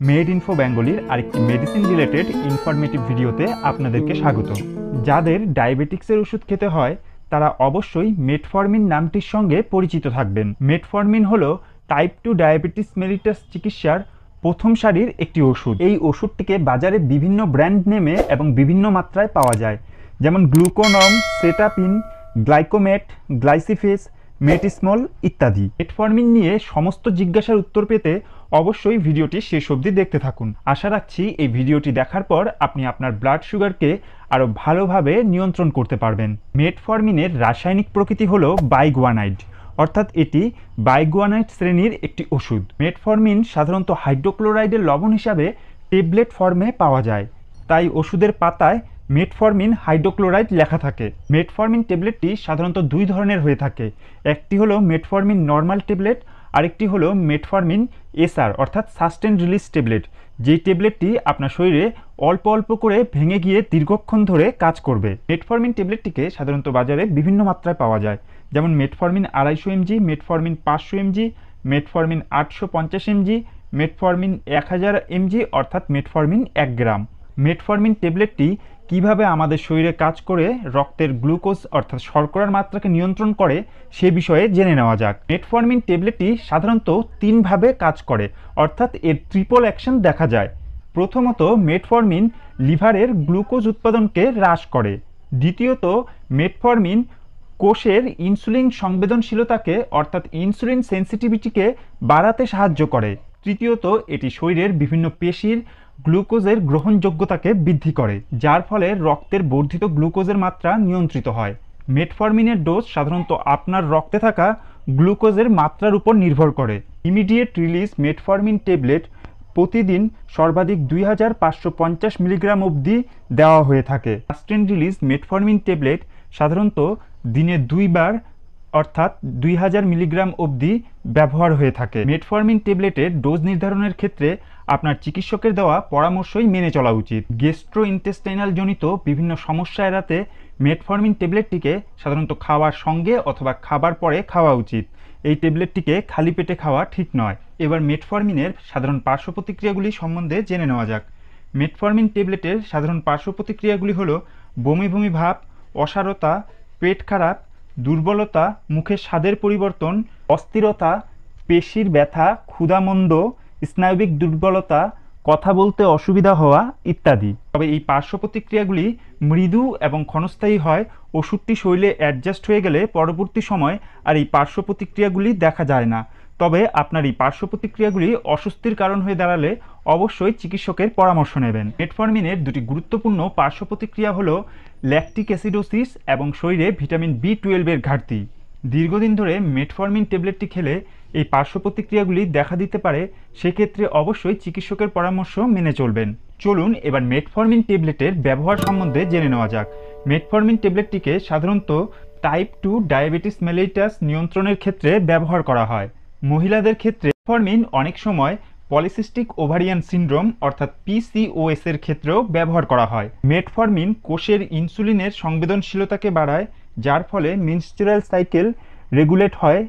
Made info বেঙ্গলির আরেকটি medicine related informative ভিডিওতে আপনাদেরকে স্বাগত। যাদের ডায়াবেটিক্সের ওষুধ খেতে হয় তারা অবশ্যই মেটফর্মিন নামটির সঙ্গে পরিচিত থাকবেন। মেটফর্মিন হলো টাইপ 2 ডায়াবেটিস মেলিটাস চিকিৎসার প্রথম সারির একটি ওষুধ। এই ওষুধটিকে বাজারে বিভিন্ন ব্র্যান্ড নেমে এবং বিভিন্ন মাত্রায় পাওয়া যায়, যেমন গ্লুকোনম, সেটাপিন, গ্লাইকোমেট, গ্লাইসিফেস, মেটিসমল ইত্যাদি। মেটফর্মিন নিয়ে সমস্ত জিজ্ঞাসার উত্তর পেতে অবশ্যই ভিডিওটি শেষ অবধি দেখতে থাকুন। আশা রাখছি এই ভিডিওটি দেখার পর আপনি আপনার ব্লাড সুগারকে আরও ভালোভাবে নিয়ন্ত্রণ করতে পারবেন। মেটফর্মিনের রাসায়নিক প্রকৃতি হলো বাইগুয়ানাইড, অর্থাৎ এটি বাইগুয়ানাইড শ্রেণীর একটি ওষুধ। মেটফর্মিন সাধারণত হাইড্রোক্লোরাইডের লবণ হিসাবে ট্যাবলেট ফর্মে পাওয়া যায়, তাই ওষুধের পাতায় মেটফর্মিন হাইড্রোক্লোরাইড লেখা থাকে। মেটফর্মিন ট্যাবলেটটি সাধারণত দুই ধরনের হয়ে থাকে, একটি হলো মেটফর্মিন নর্মাল ট্যাবলেট, আরেকটি হলো মেটফর্মিন এসআর অর্থাৎ সাস্টেন রিলিজ ট্যাবলেট, যেই ট্যাবলেটটি আপনার শরীরে অল্প অল্প করে ভেঙে গিয়ে দীর্ঘক্ষণ ধরে কাজ করবে। মেটফর্মিন ট্যাবলেটটিকে সাধারণত বাজারে বিভিন্ন মাত্রায় পাওয়া যায়, যেমন metformin 250 mg, metformin 500 mg, metformin 850 mg, metformin 1000 mg অর্থাৎ মেটফর্মিন 1 গ্রাম। মেটফর্মিন ট্যাবলেটটি কিভাবে আমাদের শরীরে কাজ করে রক্তের গ্লুকোজ অর্থাৎ শর্করার মাত্রাকে নিয়ন্ত্রণ করে সে বিষয়ে জেনে নেওয়া যাক। মেটফর্মিন ট্যাবলেটটি সাধারণত তিনভাবে কাজ করে, অর্থাৎ এর ট্রিপল অ্যাকশন দেখা যায়। প্রথমত, মেটফর্মিন লিভারের গ্লুকোজ উৎপাদনকে হ্রাস করে। দ্বিতীয়ত, মেটফর্মিন কোষের ইনসুলিন সংবেদনশীলতাকে অর্থাৎ ইনসুলিন সেন্সিটিভিটিকে বাড়াতে সাহায্য করে। তৃতীয়ত, এটি শরীরের বিভিন্ন পেশির গ্লুকোজের গ্রহণযোগ্যতাকে বৃদ্ধি করে, যার ফলে রক্তের বর্ধিত গ্লুকোজের মাত্রা নিয়ন্ত্রিত হয়। মেটফর্মিনের ডোজ সাধারণত আপনার রক্তে থাকা গ্লুকোজের মাত্রার উপর নির্ভর করে। ইমিডিয়েট রিলিজ মেটফর্মিন ট্যাবলেট প্রতিদিন সর্বাধিক 2550 মিলিগ্রাম অবধি দেওয়া হয়ে থাকে। সাস্টেন রিলিজ মেটফর্মিন ট্যাবলেট সাধারণত দিনে 2 বার অর্থাৎ 2000 মিলিগ্রাম অবধি ব্যবহার হয়ে থাকে। মেটফর্মিন ট্যাবলেটের ডোজ নির্ধারণের ক্ষেত্রে আপনার চিকিৎসকের দেওয়া পরামর্শই মেনে চলা উচিত। গ্যাস্ট্রোইন্টেস্টাইনাল জনিত বিভিন্ন সমস্যা এড়াতে মেটফর্মিন ট্যাবলেটটিকে সাধারণত খাওয়ার সঙ্গে অথবা খাবার পরে খাওয়া উচিত। এই ট্যাবলেটটিকে খালি পেটে খাওয়া ঠিক নয়। এবার মেটফর্মিনের সাধারণ পার্শ্ব প্রতিক্রিয়াগুলি সম্বন্ধে জেনে নেওয়া যাক। মেটফর্মিন ট্যাবলেটের সাধারণ পার্শ্ব প্রতিক্রিয়াগুলি হলো বমি বমি ভাব, অসারতা, পেট খারাপ, দুর্বলতা, মুখের স্বাদের পরিবর্তন, অস্থিরতা, পেশির ব্যথা, ক্ষুধামন্দ, স্নায়বিক দুর্বলতা, কথা বলতে অসুবিধা হওয়া ইত্যাদি। তবে এই পার্শ্ব প্রতিক্রিয়াগুলি মৃদু এবং ক্ষণস্থায়ী হয়। ওষুধটি শরীরে অ্যাডজাস্ট হয়ে গেলে পরবর্তী সময় আর এই পার্শ্ব প্রতিক্রিয়াগুলি দেখা যায় না। তবে আপনার এই পার্শ্ব প্রতিক্রিয়াগুলি অস্বস্তির কারণ হয়ে দাঁড়ালে অবশ্যই চিকিৎসকের পরামর্শ নেবেন। মেটফর্মিনের দুটি গুরুত্বপূর্ণ পার্শ্ব প্রতিক্রিয়া হলো ল্যাকটিক অ্যাসিডোসিস এবং শরীরে ভিটামিন B12 এর ঘাটতি। দীর্ঘদিন ধরে মেটফর্মিন ট্যাবলেটটি খেলে এই পার্শ্ব প্রতিক্রিয়াগুলি দেখা দিতে পারে, সেক্ষেত্রে অবশ্যই চিকিৎসকের পরামর্শ মেনে চলবেন। চলুন এবার মেটফর্মিন ট্যাবলেটের ব্যবহার সম্বন্ধে জেনে নেওয়া যাক। মেটফর্মিন ট্যাবলেটটিকে সাধারণত টাইপ 2 ডায়াবেটিস মেলিটাস নিয়ন্ত্রণের ক্ষেত্রে ব্যবহার করা হয়। মহিলাদের ক্ষেত্রে মেটফর্মিন অনেক সময় পলিসিস্টিক ওভারিয়ান সিনড্রোম অর্থাৎ PCOS এর ক্ষেত্রেও ব্যবহার করা হয়। মেটফর্মিন কোষের ইনসুলিনের সংবেদনশীলতাকে বাড়ায়, যার ফলে মেনস্ট্রুয়াল সাইকেল রেগুলেট হয়,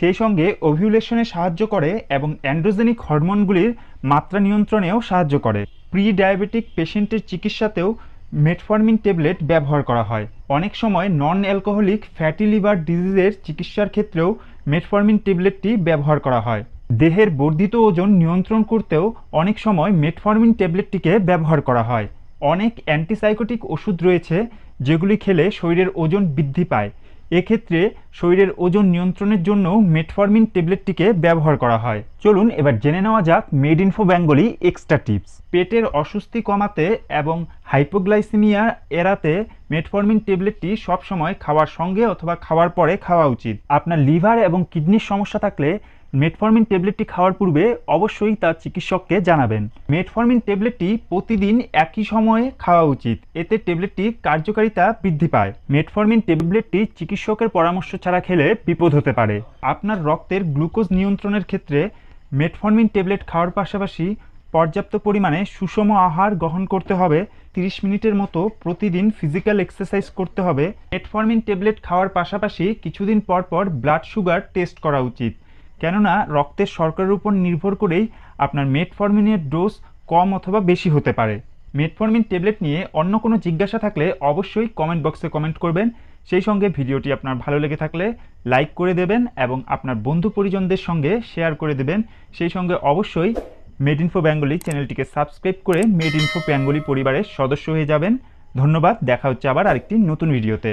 সেই সঙ্গে ওভিউলেশনে সাহায্য করে এবং অ্যান্ড্রোজেনিক হরমোনগুলির মাত্রা নিয়ন্ত্রণেও সাহায্য করে। প্রি ডায়াবেটিক পেশেন্টের চিকিৎসাতেও মেটফর্মিন ট্যাবলেট ব্যবহার করা হয়। অনেক সময় নন অ্যালকোহলিক ফ্যাটি লিভার ডিজিজের চিকিৎসার ক্ষেত্রেও মেটফর্মিন ট্যাবলেটটি ব্যবহার করা হয়। দেহের বর্ধিত ওজন নিয়ন্ত্রণ করতেও অনেক সময় মেটফর্মিন ট্যাবলেটটিকে ব্যবহার করা হয়। অনেক অ্যান্টিসাইকোটিক ওষুধ রয়েছে যেগুলি খেলে শরীরের ওজন বৃদ্ধি পায়। এক্ষেত্রে শরীরের ওজন নিয়ন্ত্রণের জন্য মেটফর্মিন ট্যাবলেটটিকে ব্যবহার করা হয়। চলুন এবার জেনে নেওয়া যাক made info Bengali extra tips. পেটের অস্বস্তি কমাতে এবং হাইপোগ্লাইসেমিয়া এড়াতে মেটফর্মিন ট্যাবলেটটি সবসময় খাওয়ার সঙ্গে অথবা খাওয়ার পরে খাওয়া উচিত। আপনার লিভার এবং কিডনির সমস্যা থাকলে মেটফর্মিন ট্যাবলেটটি খাওয়ার পূর্বে অবশ্যই তার চিকিৎসককে জানাবেন। মেটফর্মিন ট্যাবলেটটি প্রতিদিন একই সময়ে খাওয়া উচিত, এতে ট্যাবলেটটির কার্যকারিতা বৃদ্ধি পায়। মেটফর্মিন ট্যাবলেটটি চিকিৎসকের পরামর্শ ছাড়া খেলে বিপদ হতে পারে। আপনার রক্তের গ্লুকোজ নিয়ন্ত্রণের ক্ষেত্রে মেটফর্মিন ট্যাবলেট খাওয়ার পাশাপাশি পর্যাপ্ত পরিমাণে সুষম আহার গ্রহণ করতে হবে। 30 মিনিটের মতো প্রতিদিন ফিজিক্যাল এক্সারসাইজ করতে হবে। মেটফর্মিন ট্যাবলেট খাওয়ার পাশাপাশি কিছুদিন পর পর ব্লাড সুগার টেস্ট করা উচিত, কেননা রক্তের শর্করার উপর নির্ভর করেই আপনার মেটফরমিনের ডোজ কম অথবা বেশি হতে পারে। মেটফরমিন ট্যাবলেট নিয়ে অন্য কোনো জিজ্ঞাসা থাকলে অবশ্যই কমেন্ট বক্সে কমেন্ট করবেন। সেই সঙ্গে ভিডিওটি আপনার ভালো লেগে থাকলে লাইক করে দেবেন এবং আপনার বন্ধু পরিজনদের সঙ্গে শেয়ার করে দেবেন। সেই সঙ্গে অবশ্যই মেড ইনফো বেঙ্গলি চ্যানেলটিকে সাবস্ক্রাইব করে মেড ইনফো বেঙ্গলি পরিবারের সদস্য হয়ে যাবেন। ধন্যবাদ। দেখা হচ্ছে আবার আরেকটি নতুন ভিডিওতে।